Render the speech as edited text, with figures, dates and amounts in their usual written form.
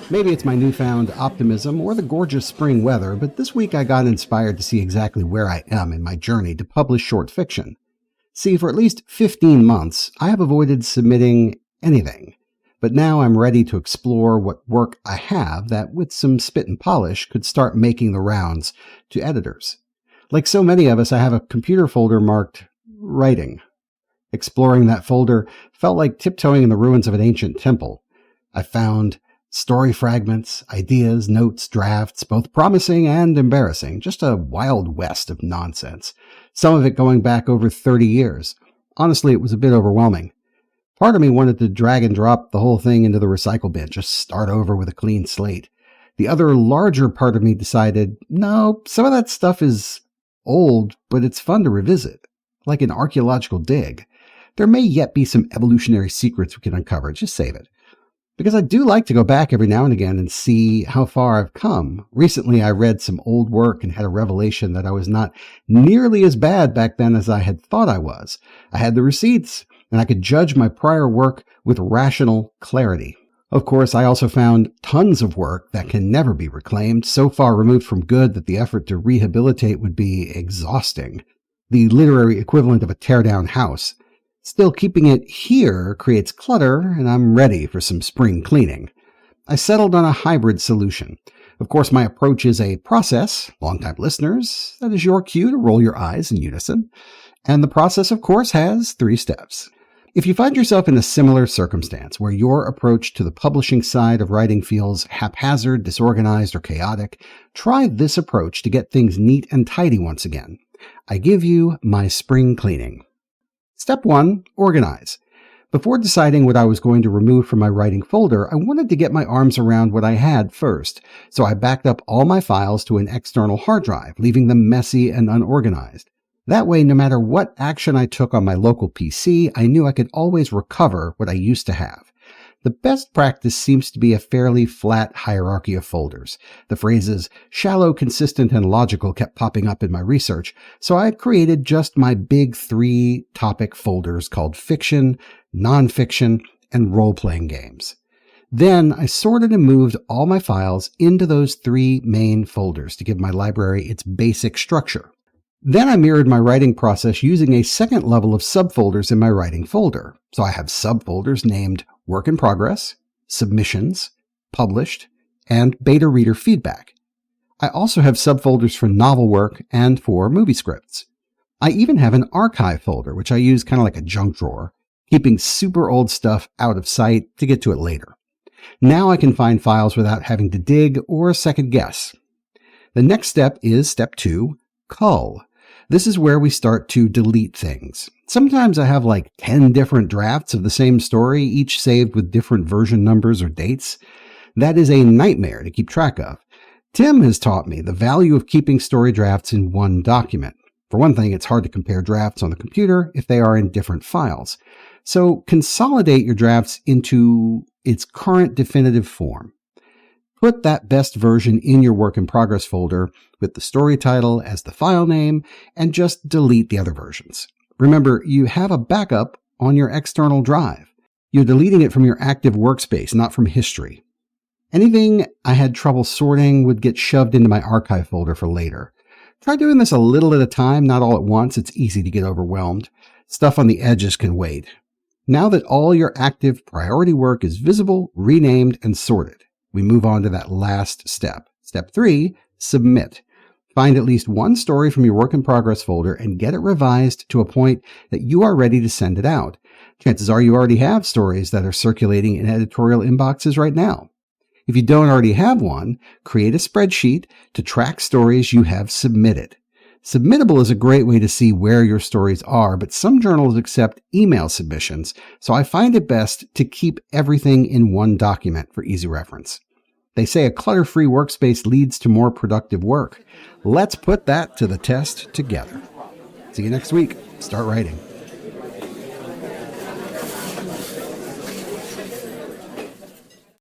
Maybe it's my newfound optimism or the gorgeous spring weather, but this week I got inspired to see exactly where I am in my journey to publish short fiction. See, for at least 15 months, I have avoided submitting anything. But now I'm ready to explore what work I have that, with some spit and polish, could start making the rounds to editors. Like so many of us, I have a computer folder marked Writing. Exploring that folder felt like tiptoeing in the ruins of an ancient temple. I found story fragments, ideas, notes, drafts, both promising and embarrassing, just a wild west of nonsense, some of it going back over 30 years. Honestly, it was a bit overwhelming. Part of me wanted to drag and drop the whole thing into the recycle bin, just start over with a clean slate. The other larger part of me decided, no, some of that stuff is old, but it's fun to revisit, like an archaeological dig. There may yet be some evolutionary secrets we can uncover, just save it. Because I do like to go back every now and again and see how far I've come. Recently, I read some old work and had a revelation that I was not nearly as bad back then as I had thought I was. I had the receipts, and I could judge my prior work with rational clarity. Of course, I also found tons of work that can never be reclaimed, so far removed from good that the effort to rehabilitate would be exhausting. The literary equivalent of a tear-down house. Still, keeping it here creates clutter, and I'm ready for some spring cleaning. I settled on a hybrid solution. Of course, my approach is a process. Longtime listeners, that is your cue to roll your eyes in unison. And the process, of course, has 3 steps. If you find yourself in a similar circumstance where your approach to the publishing side of writing feels haphazard, disorganized, or chaotic, try this approach to get things neat and tidy once again. I give you my spring cleaning. Step 1, organize. Before deciding what I was going to remove from my writing folder, I wanted to get my arms around what I had first, so I backed up all my files to an external hard drive, leaving them messy and unorganized. That way, no matter what action I took on my local PC, I knew I could always recover what I used to have. The best practice seems to be a fairly flat hierarchy of folders. The phrases shallow, consistent, and logical kept popping up in my research, so I created just my big 3 topic folders called fiction, nonfiction, and role-playing games. Then I sorted and moved all my files into those 3 main folders to give my library its basic structure. Then I mirrored my writing process using a second level of subfolders in my writing folder. So I have subfolders named Work in Progress, Submissions, Published, and Beta Reader Feedback. I also have subfolders for novel work and for movie scripts. I even have an archive folder, which I use kind of like a junk drawer, keeping super old stuff out of sight to get to it later. Now I can find files without having to dig or second guess. The next step is step 2, Cull. This is where we start to delete things. Sometimes I have like 10 different drafts of the same story, each saved with different version numbers or dates. That is a nightmare to keep track of. Tim has taught me the value of keeping story drafts in one document. For one thing, it's hard to compare drafts on the computer if they are in different files. So consolidate your drafts into its current definitive form. Put that best version in your work in progress folder with the story title as the file name and just delete the other versions. Remember, you have a backup on your external drive. You're deleting it from your active workspace, not from history. Anything I had trouble sorting would get shoved into my archive folder for later. Try doing this a little at a time, not all at once. It's easy to get overwhelmed. Stuff on the edges can wait. Now that all your active priority work is visible, renamed, and sorted, we move on to that last step. Step 3, submit. Find at least one story from your work in progress folder and get it revised to a point that you are ready to send it out. Chances are you already have stories that are circulating in editorial inboxes right now. If you don't already have one, create a spreadsheet to track stories you have submitted. Submittable is a great way to see where your stories are, but some journals accept email submissions, so I find it best to keep everything in one document for easy reference. They say a clutter-free workspace leads to more productive work. Let's put that to the test together. See you next week. Start writing.